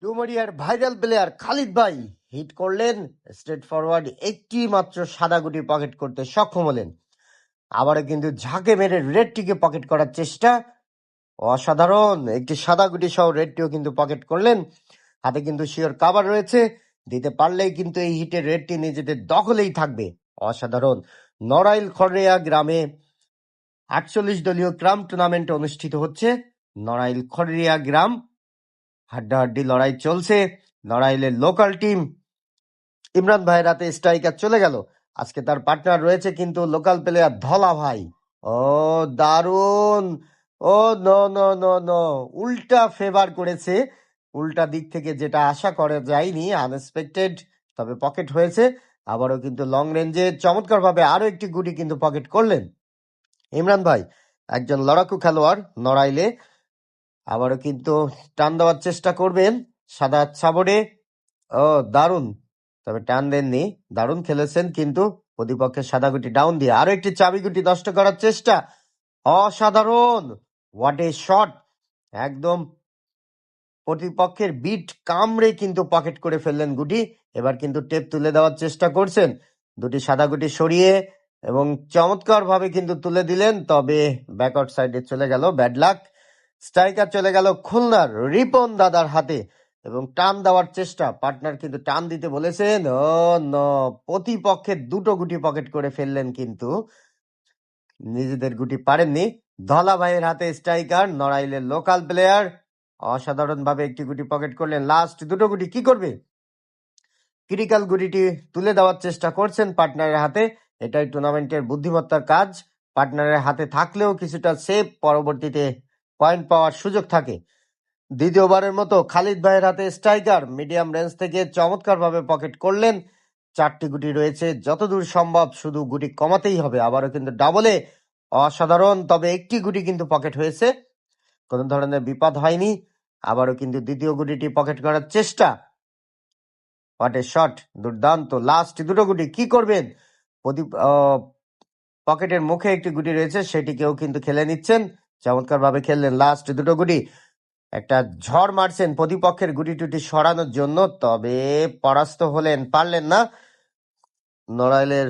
ডুমুরিয়ার viral player Khalid ভাই hit করলেন, straight forward একটি মাত্র সাদা গুটি পকেট করতে সক্ষম হলেন। আবারও কিন্তু ঝাঁকে মেরে রেডটিকে পকেট করার চেষ্টা, অসাধারণ একটি সাদা গুটি সহ রেডটিও কিন্তু পকেট করলেন। হাতে কিন্তু শিওর কাভার রয়েছে, দিতে পারলেই কিন্তু এই হিটের রেডটি নিজেদের দখলেই থাকবে। অসাধারণ। নড়াইল খড়িয়া গ্রামে 48 দলীয় গ্রাম টুর্নামেন্ট অনুষ্ঠিত হচ্ছে। নড়াইল খড়িয়া গ্রাম হাড্ডাহাড্ডি লড়াই চলছে। নড়াইলের লোকাল টিম ইমরান ভাইয়ের হাতে স্ট্রাইকার চলে গেল। আজকে তার পার্টনার রয়েছে কিন্তু লোকাল প্লেয়ার ধলা ভাই। ও দারুণ! ও নো নো নো নো, উল্টা ফেভার করেছে। উল্টা দিক থেকে যেটা আশা করা যায়নি, আনএক্সপেক্টেড, তবে পকেট হয়েছে। আবারও কিন্তু লং রেঞ্জে চমৎকার ভাবে আরো একটি গুটি কিন্তু পকেট করলেন ইমরান ভাই। একজন লড়াকু খেলোয়াড় নড়াইলে। আবারও কিন্তু টান দেওয়ার চেষ্টা করবেন সাদা ছাবড়ে। ও দারুণ, তবে টান দেননি। দারুণ খেলেছেন কিন্তু প্রতিপক্ষের সাদা গুটি ডাউন দিয়ে আরো একটি চাবি গুটি নষ্ট করার চেষ্টা। অসাধারণ, হোয়াট এ শট! একদম প্রতিপক্ষের বিট কামড়ে কিন্তু পকেট করে ফেললেন গুটি। এবার কিন্তু টেপ তুলে দেওয়ার চেষ্টা করছেন, দুটি সাদা গুটি সরিয়ে, এবং চমৎকার ভাবে কিন্তু তুলে দিলেন, তবে ব্যাকআউট সাইডে চলে গেল। Bad luck. স্ট্রাইকার চলে গেল খুলনার রিপন দাদার হাতে, এবং টান দেওয়ার চেষ্টা, পার্টনার কিন্তু টান দিতে বলেছেন। ও নো, প্রতিপক্ষের দুটো গুটি পকেট করে ফেললেন কিন্তু নিজেদের গুটি পারেননি। ধলা ভাইয়ের হাতে স্ট্রাইকার নড়াইলের লোকাল প্লেয়ার অসাধারণ ভাবে একটি গুটি পকেট করলেন। লাস্ট দুটো গুটি কি করবে? ক্রিটিক্যাল গুটিটি তুলে দেওয়ার চেষ্টা করছেন পার্টনারের হাতে। এটাই টুর্নামেন্টের বুদ্ধিমত্তার কাজ। পার্টনারের হাতে থাকলেও কিছুটা সেভ, পরবর্তীতে পয়েন্ট পাওয়ার সুযোগ থাকে। দ্বিতীয়বারের মতো খালিদ ভাইয়ের হাতে স্ট্রাইকার মিডিয়াম রেঞ্জ থেকে চমৎকার ভাবে পকেট করলেন। চারটি গুটি রয়েছে, যতদূর সম্ভব শুধু গুটি কমাতেই হবে। আবারও কিন্তু ডাবলে অসাধারণ, তবে একটি গুটি কিন্তু পকেট হয়েছে, কোনো ধরনের বিপদ হয়নি। আবারও কিন্তু দ্বিতীয় গুটিটি পকেট করার চেষ্টা। হোয়াট এ শট, দুর্দান্ত। লাস্ট দুটো গুটি কি করবেন? পকেটের মুখে একটি গুটি রয়েছে, সেটিকেও কিন্তু খেলে নিচ্ছেন। চমৎকার ভাবে খেললেন লাস্ট দুটো গুটি। একটা ঝড় মারছেন প্রতিপক্ষের গুটি টুটি সরানোর জন্য, তবে পরাস্ত হলেন, পারলেন না। নড়াইলের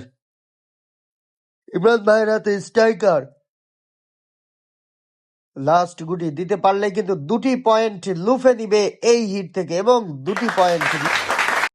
ইমরান ভাইয়ের হাতে স্ট্রাইকার লাস্ট গুটি দিতে পারলে কিন্তু দুটি পয়েন্ট লুফে নিবে এই হিট থেকে, এবং দুটি পয়েন্ট